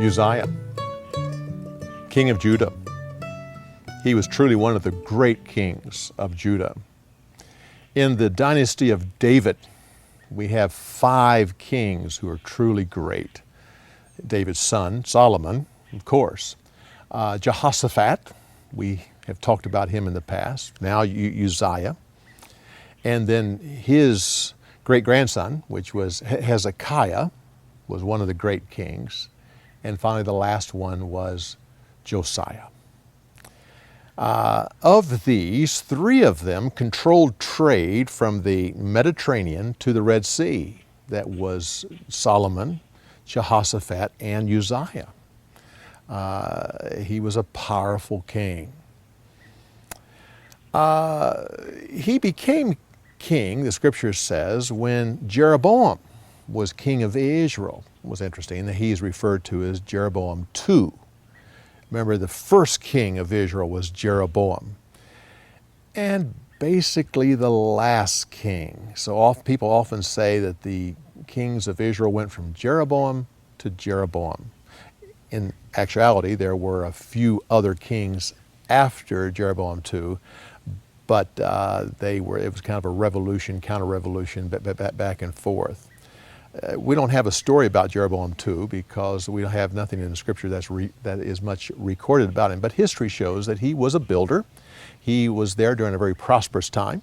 Uzziah, king of Judah. He was truly one of the great kings of Judah. In the Dynasty of David, we have 5 kings who are truly great. David's son, Solomon, of course. Jehoshaphat, we have talked about him in the past. Now Uzziah. And then his great-grandson, which was Hezekiah, was one of the great kings. And finally, the last one was Josiah. Of these, 3 of them controlled trade from the Mediterranean to the Red Sea. That was Solomon, Jehoshaphat, and Uzziah. He was a powerful king. He became king, the scripture says, when Jeroboam was king of Israel. It was interesting that he is referred to as Jeroboam II. Remember, the first king of Israel was Jeroboam. And basically the last king. So people often say that the kings of Israel went from Jeroboam to Jeroboam. In actuality, there were a few other kings after Jeroboam II, but it was kind of a revolution, counter-revolution, back and forth. We don't have a story about Jeroboam II because we have nothing in the scripture that is much recorded about him. But history shows that he was a builder. He was there during a very prosperous time.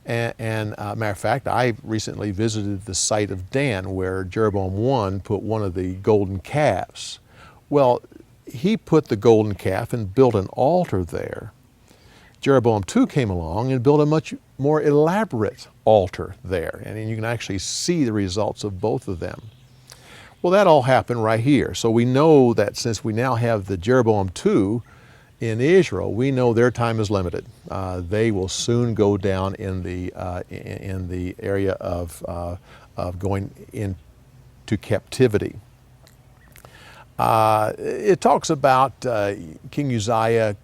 And matter of fact, I recently visited the site of Dan where Jeroboam I put one of the golden calves. Well, he put the golden calf and built an altar there. Jeroboam II came along and built a much more elaborate altar there. And you can actually see the results of both of them. Well, that all happened right here. So we know that since we now have the Jeroboam II in Israel, we know their time is limited. They will soon go down in the area of going into captivity. It talks about King Uzziah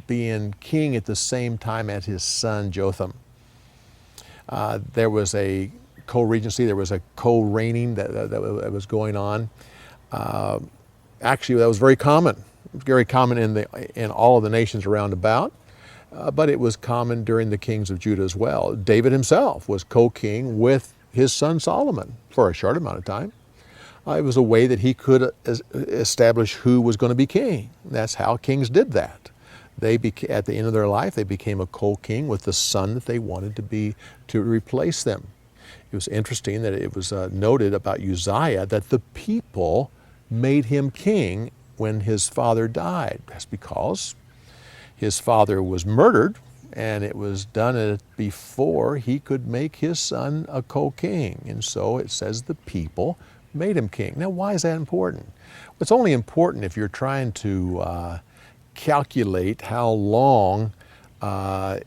being king at the same time as his son Jotham. There was a co-regency, there was a co-reigning that was going on. Actually, that was very common. It was very common in all of the nations around about, but it was common during the kings of Judah as well. David himself was co-king with his son Solomon for a short amount of time. It was a way that he could establish who was going to be king. That's how kings did that. At the end of their life, they became a co-king with the son that they wanted to replace them. It was interesting that it was noted about Uzziah that the people made him king when his father died. That's because his father was murdered, and it was done before he could make his son a co-king. And so it says the people made him king. Now, why is that important? Well, it's only important if you're trying to calculate how long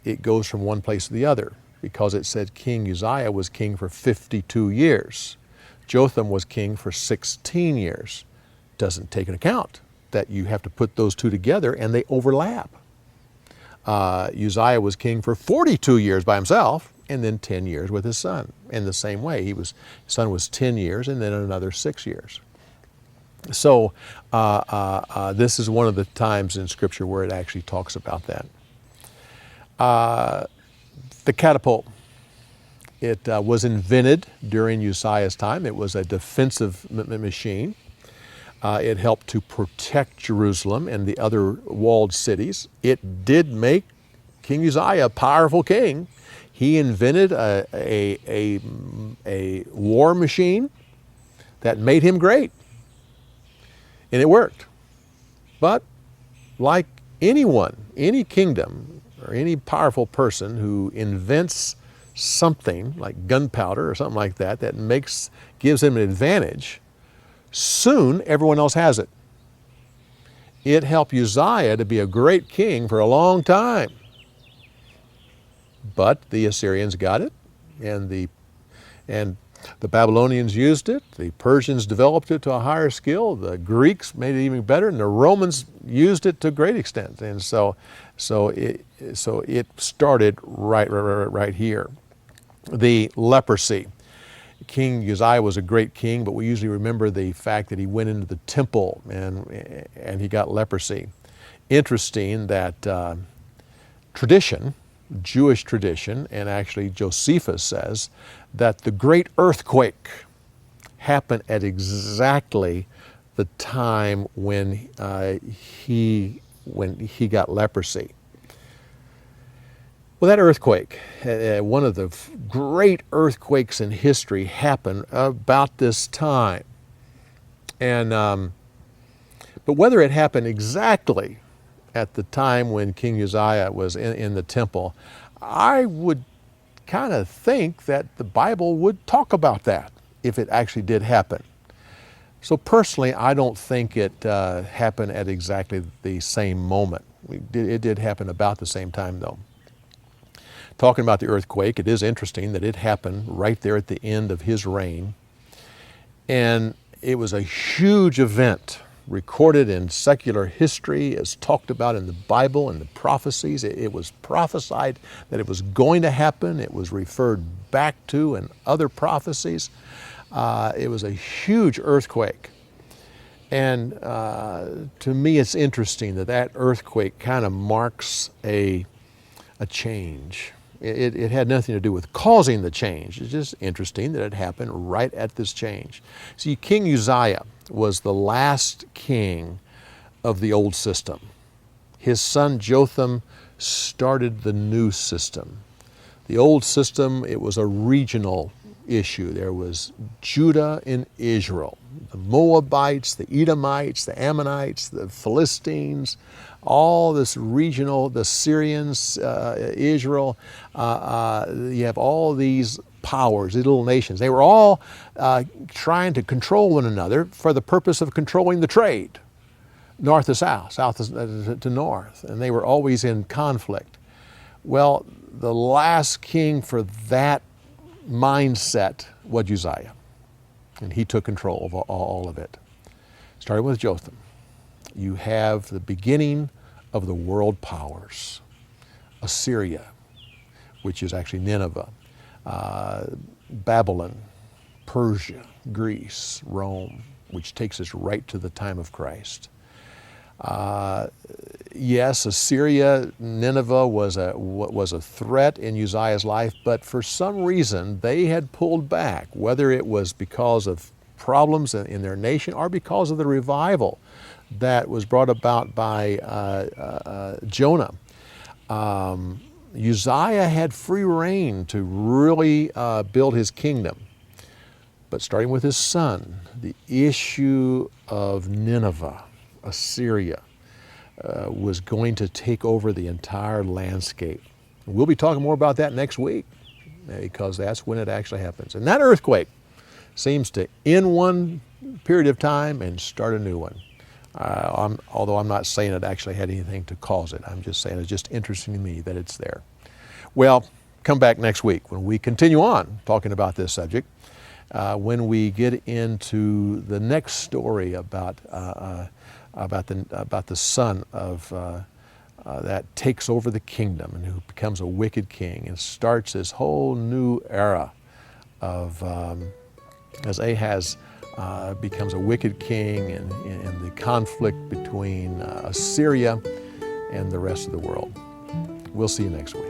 it goes from one place to the other, because it said King Uzziah was king for 52 years. Jotham was king for 16 years. Doesn't take into account that you have to put those two together and they overlap. Uzziah was king for 42 years by himself and then 10 years with his son. In the same way, his son was 10 years and then another 6 years. So this is one of the times in Scripture where it actually talks about that. The catapult. It was invented during Uzziah's time. It was a defensive machine. It helped to protect Jerusalem and the other walled cities. It did make King Uzziah a powerful king. He invented a war machine that made him great. And it worked. But like anyone, any kingdom, or any powerful person who invents something like gunpowder or something like that gives them an advantage, soon everyone else has it. It helped Uzziah to be a great king for a long time. But the Assyrians got it, and the Babylonians used it, the Persians developed it to a higher skill, the Greeks made it even better, and the Romans used it to a great extent. And so it started right here. The leprosy. King Uzziah was a great king, but we usually remember the fact that he went into the temple and he got leprosy. Interesting that tradition, Jewish tradition, and actually Josephus says that the great earthquake happened at exactly the time when he got leprosy. Well, that earthquake, one of the great earthquakes in history, happened about this time. And but whether it happened exactly at the time when King Uzziah was in the temple, I would kind of think that the Bible would talk about that if it actually did happen. So personally, I don't think it happened at exactly the same moment. It did happen about the same time, though. Talking about the earthquake, it is interesting that it happened right there at the end of his reign. And it was a huge event recorded in secular history, as talked about in the Bible and the prophecies. It was prophesied that it was going to happen. It was referred back to in other prophecies. It was a huge earthquake. And to me, it's interesting that that earthquake kind of marks a change. It had nothing to do with causing the change. It's just interesting that it happened right at this change. See, King Uzziah was the last king of the old system. His son Jotham started the new system. The old system, it was a regional issue. There was Judah and Israel, the Moabites, the Edomites, the Ammonites, the Philistines, all this regional, the Syrians, Israel. You have all these powers, these little nations. They were all trying to control one another for the purpose of controlling the trade, north to south, south to north, and they were always in conflict. Well, the last king for that mindset was Uzziah, and he took control of all of it. Starting with Jotham, you have the beginning of the world powers. Assyria, which is actually Nineveh, Babylon, Persia, Greece, Rome, which takes us right to the time of Christ. Yes, Assyria, Nineveh was a threat in Uzziah's life, but for some reason they had pulled back, whether it was because of problems in their nation or because of the revival that was brought about by Jonah. Uzziah had free reign to really build his kingdom. But starting with his son, the issue of Nineveh, Assyria, was going to take over the entire landscape. We'll be talking more about that next week, because that's when it actually happens. And that earthquake seems to end one period of time and start a new one. Although I'm not saying it actually had anything to cause it. I'm just saying it's just interesting to me that it's there. Well, come back next week when we continue on talking about this subject, when we get into the next story about the son of that takes over the kingdom and who becomes a wicked king and starts this whole new era of as Ahaz becomes a wicked king and the conflict between Assyria and the rest of the world. We'll see you next week.